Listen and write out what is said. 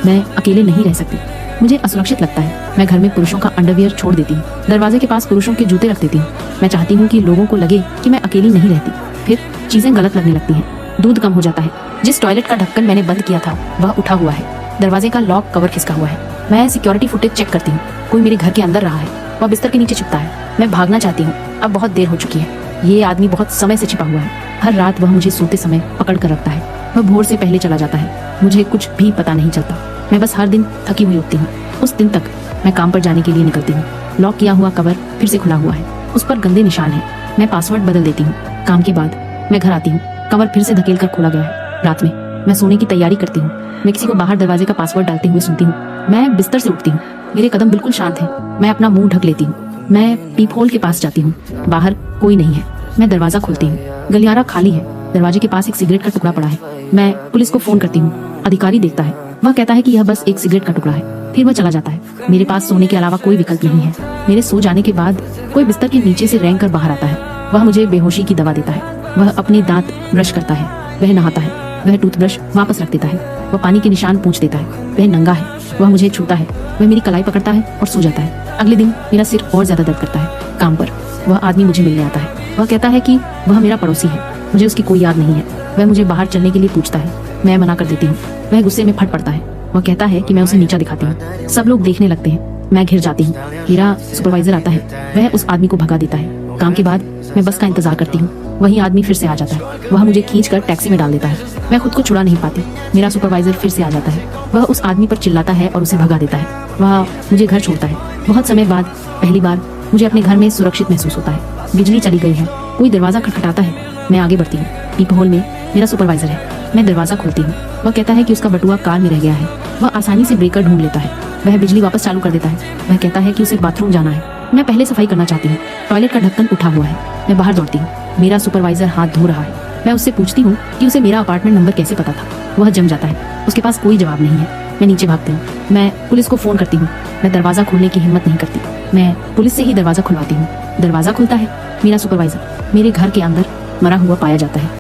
मैं अकेले नहीं रह सकती। मुझे असुरक्षित लगता है। मैं घर में पुरुषों का अंडरवियर छोड़ देती हूँ, दरवाजे के पास पुरुषों के जूते रख देती हूँ। मैं चाहती हूँ कि लोगों को लगे कि मैं अकेली नहीं रहती। फिर चीजें गलत लगने लगती हैं। दूध कम हो जाता है। जिस टॉयलेट का ढक्कन मैंने बंद किया था वह उठा हुआ है। दरवाजे का लॉक कवर खिसका हुआ है। मैं सिक्योरिटी फुटेज चेक करती हूँ। कोई मेरे घर के अंदर रहा है। वह बिस्तर के नीचे छिपता है। मैं भागना चाहती हूँ। अब बहुत देर हो चुकी है। ये आदमी बहुत समय से छिपा हुआ है। हर रात वह मुझे सोते समय पकड़ कर रखता है। वह भोर से पहले चला जाता है। मुझे कुछ भी पता नहीं चलता। मैं बस हर दिन थकी हुई उठती हूँ। उस दिन तक मैं काम पर जाने के लिए निकलती हूँ। लॉक किया हुआ कवर फिर से खुला हुआ है। उस पर गंदे निशान हैं। मैं पासवर्ड बदल देती हूँ। काम के बाद मैं घर आती हूँ। कवर फिर से धकेल कर खोला गया है। रात में मैं सोने की तैयारी करती हूँ। मैं किसी को बाहर दरवाजे का पासवर्ड डालते हुए सुनती हूँ। मैं बिस्तर से उठती हूँ। मेरे कदम बिल्कुल शांत हैं। मैं अपना मुंह ढक लेती हूँ। मैं पीप होल के पास जाती हूँ। बाहर कोई नहीं है। मैं दरवाजा खोलती हूँ। गलियारा खाली है। दरवाजे के पास एक सिगरेट का टुकड़ा पड़ा है। मैं पुलिस को फोन करती हूँ। अधिकारी देखता है। वह कहता है कि यह बस एक सिगरेट का टुकड़ा है। फिर वह चला जाता है। मेरे पास सोने के अलावा कोई विकल्प नहीं है। मेरे सो जाने के बाद कोई बिस्तर के नीचे से रेंग कर बाहर आता है। वह मुझे बेहोशी की दवा देता है। वह अपने दांत ब्रश करता है। वह नहाता है। वह टूथब्रश वापस रख देता है। वह पानी के निशान पूछ देता है। वह नंगा है। वह मुझे छूता है। वह मेरी कलाई पकड़ता है और सो जाता है। अगले दिन मेरा सिर और ज्यादा दर्द करता है। काम पर वह आदमी मुझे मिलने आता है। वह कहता है कि वह मेरा पड़ोसी है। मुझे उसकी कोई याद नहीं है। वह मुझे बाहर चलने के लिए पूछता है। मैं मना कर देती हूँ। वह गुस्से में फट पड़ता है। वह कहता है कि मैं उसे नीचा दिखाती हूँ। सब लोग देखने लगते हैं। मैं घिर जाती हूँ। मेरा सुपरवाइजर आता है। वह उस आदमी को भगा देता है। काम के बाद मैं बस का इंतजार करती हूँ। वही आदमी फिर से आ जाता है। वह मुझे खींचकर टैक्सी में डाल देता है। मैं खुद को छुड़ा नहीं पाती। मेरा सुपरवाइजर फिर से आ जाता है। वह उस आदमी पर चिल्लाता है और उसे भगा देता है। वह मुझे घर छोड़ता है। बहुत समय बाद पहली बार मुझे अपने घर में सुरक्षित महसूस होता है। बिजली चली गई है। कोई दरवाजा खटखटाता है। मैं आगे बढ़ती हूँ। पीप होल में मेरा सुपरवाइजर है। मैं दरवाजा खोलती हूँ। वह कहता है कि उसका बटुआ कार में रह गया है। वह आसानी से ब्रेकर ढूंढ लेता है। वह बिजली वापस चालू कर देता है। वह कहता है कि उसे बाथरूम जाना है। मैं पहले सफाई करना चाहती हूँ। टॉयलेट का ढक्कन उठा हुआ है। मैं बाहर दौड़ती हूँ। मेरा सुपरवाइजर हाथ धो रहा है। मैं उससे पूछती हूँ कि उसे मेरा अपार्टमेंट नंबर कैसे पता था। वह जम जाता है। उसके पास कोई जवाब नहीं है। मैं नीचे भागती हूँ। मैं पुलिस को फोन करती हूँ। मैं दरवाजा खोलने की हिम्मत नहीं करती। मैं पुलिस से ही दरवाजा खुलवाती हूँ। दरवाजा खुलता है। मेरा सुपरवाइजर मेरे घर के अंदर मरा हुआ पाया जाता है।